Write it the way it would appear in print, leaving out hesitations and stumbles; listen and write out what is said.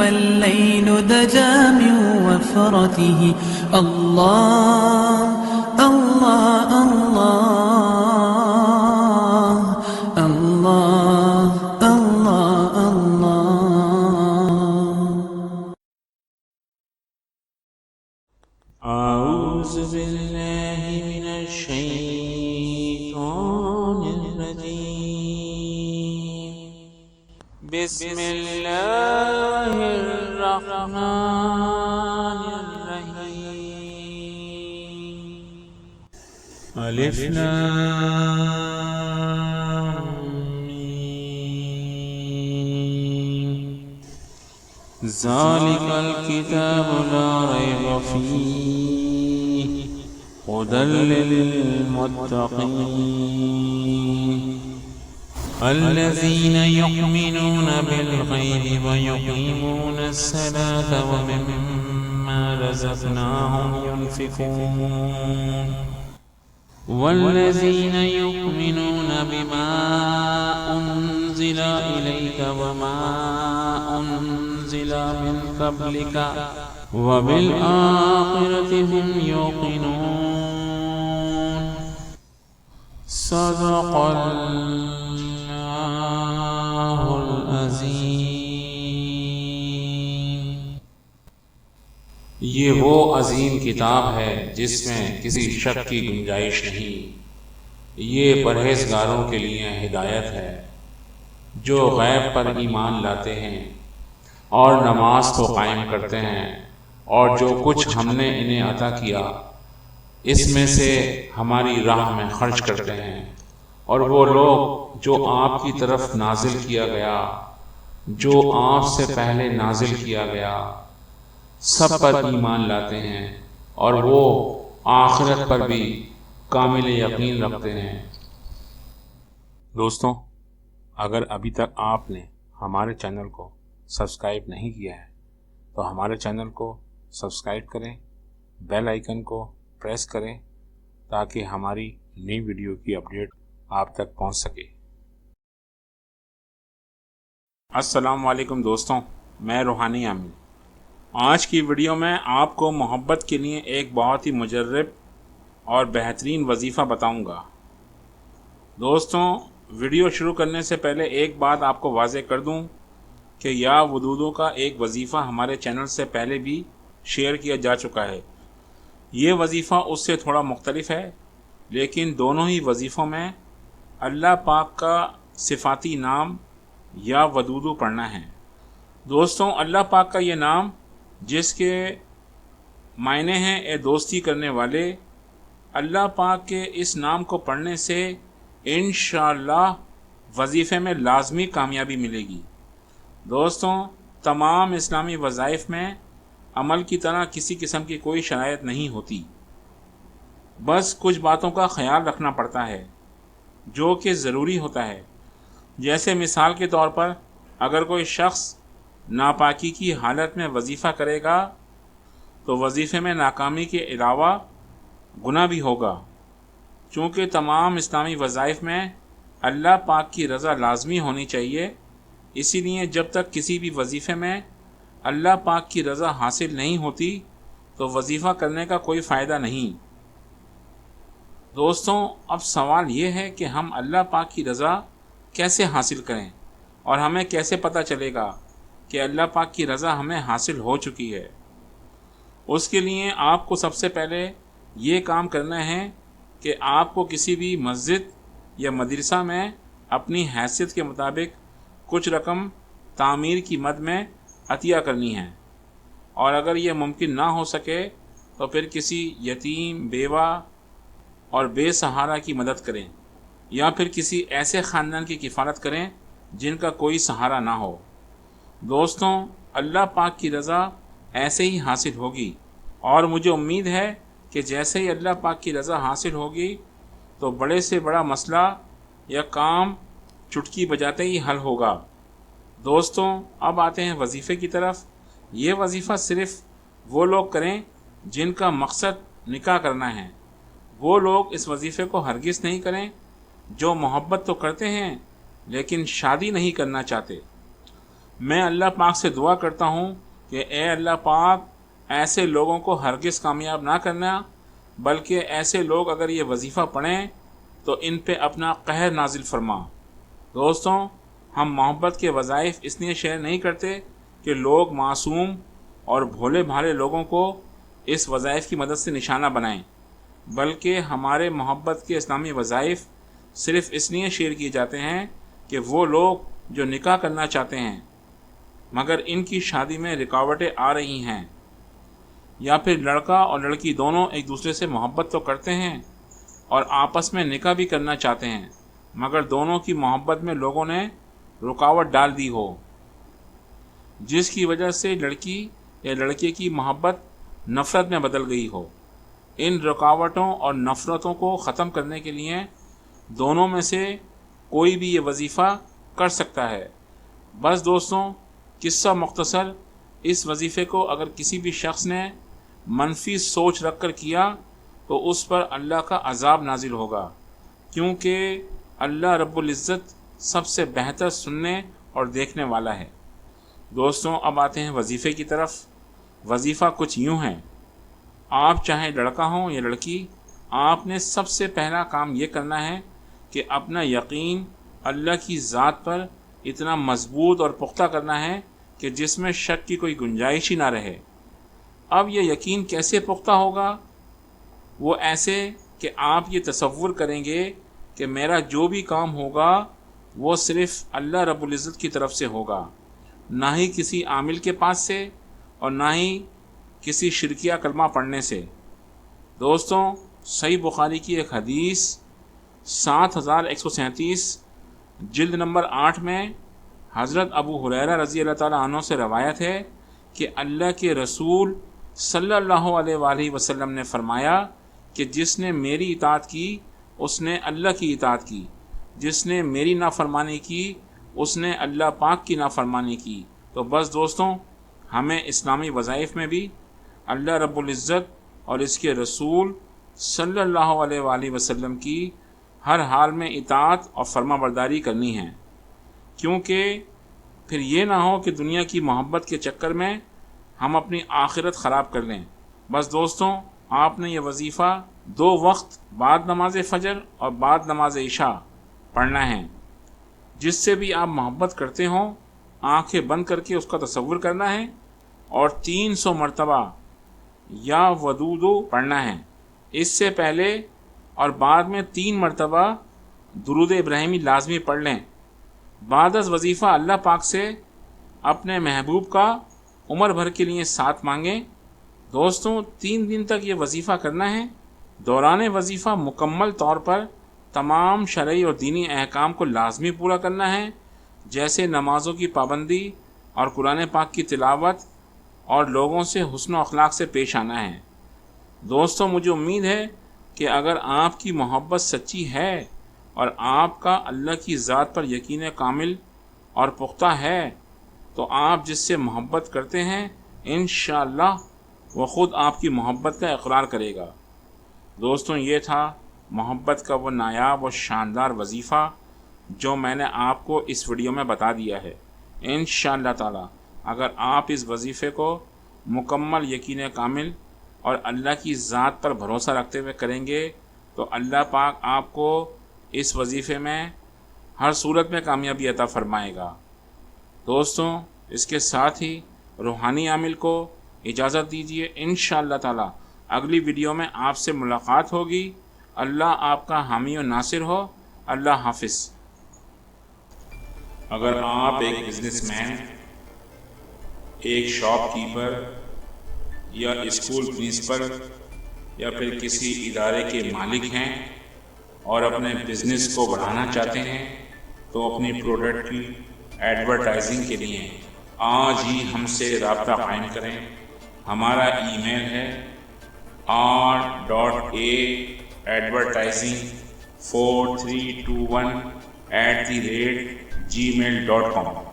الليل دجى من وفرته. الله الله الله الله الله الله. أعوذ بالله من الشيطان الرجيم. بسم الله الرحمن الرحيم. ألف لام ميم. ذلك الكتاب لا ريب فيه هدى للمتقين الذين يؤمنون بالغيب ويقيمون الصلاة ومما رزقناهم ينفقون والذين يؤمنون بما أنزل إليك وما أنزل من قبلك وبالآخرة هم يوقنون. صدق اللہ العظیم. یہ وہ عظیم کتاب ہے جس میں کسی شک کی گنجائش نہیں. یہ پرہیزگاروں کے لیے ہدایت ہے جو غیب پر ایمان لاتے ہیں اور نماز کو قائم کرتے ہیں اور جو کچھ ہم نے انہیں عطا کیا اس میں سے ہماری راہ میں خرچ کرتے ہیں. اور وہ لوگ جو آپ کی طرف نازل کیا گیا جو آپ سے پہلے نازل کیا گیا سب پر ایمان لاتے ہیں اور وہ آخرت پر بھی کامل یقین رکھتے ہیں. دوستوں، اگر ابھی تک آپ نے ہمارے چینل کو سبسکرائب نہیں کیا ہے تو ہمارے چینل کو سبسکرائب کریں، بیل آئیکن کو پریس کریں تاکہ ہماری نئی ویڈیو کی اپڈیٹ آپ تک پہنچ سکے. السلام علیکم دوستوں، میں روحانی امین. آج کی ویڈیو میں آپ کو محبت کے لیے ایک بہت ہی مجرب اور بہترین وظیفہ بتاؤں گا. دوستوں، ویڈیو شروع کرنے سے پہلے ایک بات آپ کو واضح کر دوں کہ یا ودودوں کا ایک وظیفہ ہمارے چینل سے پہلے بھی شیئر کیا جا چکا ہے. یہ وظیفہ اس سے تھوڑا مختلف ہے، لیکن دونوں ہی وظیفوں میں اللہ پاک کا صفاتی نام یا ودودو پڑھنا ہے. دوستوں، اللہ پاک کا یہ نام جس کے معنی ہیں اے دوستی کرنے والے، اللہ پاک کے اس نام کو پڑھنے سے انشاءاللہ وظیفے میں لازمی کامیابی ملے گی. دوستوں، تمام اسلامی وظائف میں عمل کی طرح کسی قسم کی کوئی شرائط نہیں ہوتی، بس کچھ باتوں کا خیال رکھنا پڑتا ہے جو کہ ضروری ہوتا ہے. جیسے مثال کے طور پر اگر کوئی شخص ناپاکی کی حالت میں وظیفہ کرے گا تو وظیفے میں ناکامی کے علاوہ گناہ بھی ہوگا. چونکہ تمام اسلامی وظائف میں اللہ پاک کی رضا لازمی ہونی چاہیے، اسی لیے جب تک کسی بھی وظیفے میں اللہ پاک کی رضا حاصل نہیں ہوتی تو وظیفہ کرنے کا کوئی فائدہ نہیں. دوستوں، اب سوال یہ ہے کہ ہم اللہ پاک کی رضا کیسے حاصل کریں اور ہمیں کیسے پتہ چلے گا کہ اللہ پاک کی رضا ہمیں حاصل ہو چکی ہے. اس کے لیے آپ کو سب سے پہلے یہ کام کرنا ہے کہ آپ کو کسی بھی مسجد یا مدرسہ میں اپنی حیثیت کے مطابق کچھ رقم تعمیر کی مد میں عطیہ کرنی ہے، اور اگر یہ ممکن نہ ہو سکے تو پھر کسی یتیم، بیوہ اور بے سہارا کی مدد کریں، یا پھر کسی ایسے خاندان کی کفالت کریں جن کا کوئی سہارا نہ ہو. دوستوں، اللہ پاک کی رضا ایسے ہی حاصل ہوگی، اور مجھے امید ہے کہ جیسے ہی اللہ پاک کی رضا حاصل ہوگی تو بڑے سے بڑا مسئلہ یا کام چٹکی بجاتے ہی حل ہوگا. دوستوں، اب آتے ہیں وظیفے کی طرف. یہ وظیفہ صرف وہ لوگ کریں جن کا مقصد نکاح کرنا ہے. وہ لوگ اس وظیفے کو ہرگز نہیں کریں جو محبت تو کرتے ہیں لیکن شادی نہیں کرنا چاہتے. میں اللہ پاک سے دعا کرتا ہوں کہ اے اللہ پاک ایسے لوگوں کو ہرگز کامیاب نہ کرنا، بلکہ ایسے لوگ اگر یہ وظیفہ پڑھیں تو ان پہ اپنا قہر نازل فرما۔ دوستوں، ہم محبت کے وظائف اس لیے شیئر نہیں کرتے کہ لوگ معصوم اور بھولے بھالے لوگوں کو اس وظائف کی مدد سے نشانہ بنائیں، بلکہ ہمارے محبت کے اسلامی وظائف صرف اس لیے شیئر کیے جاتے ہیں کہ وہ لوگ جو نکاح کرنا چاہتے ہیں مگر ان کی شادی میں رکاوٹیں آ رہی ہیں، یا پھر لڑکا اور لڑکی دونوں ایک دوسرے سے محبت تو کرتے ہیں اور آپس میں نکاح بھی کرنا چاہتے ہیں، مگر دونوں کی محبت میں لوگوں نے رکاوٹ ڈال دی ہو، جس کی وجہ سے لڑکی یا لڑکے کی محبت نفرت میں بدل گئی ہو۔ ان رکاوٹوں اور نفرتوں کو ختم کرنے کے لیے دونوں میں سے کوئی بھی یہ وظیفہ کر سکتا ہے۔ بس دوستوں، قصہ مختصر، اس وظیفے کو اگر کسی بھی شخص نے منفی سوچ رکھ کر کیا تو اس پر اللہ کا عذاب نازل ہوگا، کیونکہ اللہ رب العزت سب سے بہتر سننے اور دیکھنے والا ہے۔ دوستوں، اب آتے ہیں وظیفے کی طرف۔ وظیفہ کچھ یوں ہے، آپ چاہے لڑکا ہوں یا لڑکی، آپ نے سب سے پہلا کام یہ کرنا ہے کہ اپنا یقین اللہ کی ذات پر اتنا مضبوط اور پختہ کرنا ہے کہ جس میں شک کی کوئی گنجائش ہی نہ رہے۔ اب یہ یقین کیسے پختہ ہوگا؟ وہ ایسے کہ آپ یہ تصور کریں گے کہ میرا جو بھی کام ہوگا وہ صرف اللہ رب العزت کی طرف سے ہوگا، نہ ہی کسی عامل کے پاس سے اور نہ ہی کسی شرکیہ کلمہ پڑھنے سے۔ دوستوں، صحیح بخاری کی ایک حدیث 7137 جلد نمبر 8 میں حضرت ابو ہریرہ رضی اللہ تعالیٰ عنہ سے روایت ہے کہ اللہ کے رسول صلی اللہ علیہ وآلہ وسلم نے فرمایا کہ جس نے میری اطاعت کی اس نے اللہ کی اطاعت کی، جس نے میری نافرمانی کی اس نے اللہ پاک کی نافرمانی کی۔ تو بس دوستوں، ہمیں اسلامی وظائف میں بھی اللہ رب العزت اور اس کے رسول صلی اللہ علیہ وآلہ وسلم کی ہر حال میں اطاعت اور فرما برداری کرنی ہے، کیونکہ پھر یہ نہ ہو کہ دنیا کی محبت کے چکر میں ہم اپنی آخرت خراب کر لیں۔ بس دوستوں، آپ نے یہ وظیفہ 2 وقت بعد نماز فجر اور بعد نماز عشاء پڑھنا ہے۔ جس سے بھی آپ محبت کرتے ہوں آنکھیں بند کر کے اس کا تصور کرنا ہے اور 300 مرتبہ یا ودودو پڑھنا ہے۔ اس سے پہلے اور بعد میں 3 مرتبہ درود ابراہیمی لازمی پڑھ لیں۔ بعد از وظیفہ اللہ پاک سے اپنے محبوب کا عمر بھر کے لیے ساتھ مانگیں۔ دوستوں، 3 دن تک یہ وظیفہ کرنا ہے۔ دوران وظیفہ مکمل طور پر تمام شرعی اور دینی احکام کو لازمی پورا کرنا ہے، جیسے نمازوں کی پابندی اور قرآن پاک کی تلاوت اور لوگوں سے حسن و اخلاق سے پیش آنا ہے۔ دوستوں، مجھے امید ہے کہ اگر آپ کی محبت سچی ہے اور آپ کا اللہ کی ذات پر یقین کامل اور پختہ ہے تو آپ جس سے محبت کرتے ہیں انشاءاللہ وہ خود آپ کی محبت کا اقرار کرے گا۔ دوستوں، یہ تھا محبت کا وہ نایاب اور شاندار وظیفہ جو میں نے آپ کو اس ویڈیو میں بتا دیا ہے۔ انشاءاللہ تعالی اگر آپ اس وظیفے کو مکمل یقین کامل اور اللہ کی ذات پر بھروسہ رکھتے ہوئے کریں گے تو اللہ پاک آپ کو اس وظیفے میں ہر صورت میں کامیابی عطا فرمائے گا۔ دوستوں، اس کے ساتھ ہی روحانی عامل کو اجازت دیجیے، انشاءاللہ تعالی اگلی ویڈیو میں آپ سے ملاقات ہوگی۔ اللہ آپ کا حامی و ناصر ہو۔ اللہ حافظ۔ اگر آپ ایک بزنس مین، ایک شاپ کیپر یا اسکول پرنسپل یا پھر کسی ادارے کے مالک ہیں اور اپنے بزنس کو بڑھانا چاہتے ہیں تو اپنی پروڈکٹ کی ایڈورٹائزنگ کے لیے آج ہی ہم سے رابطہ قائم کریں۔ ہمارا ای میل ہے r.a.advertising4321@gmail.com۔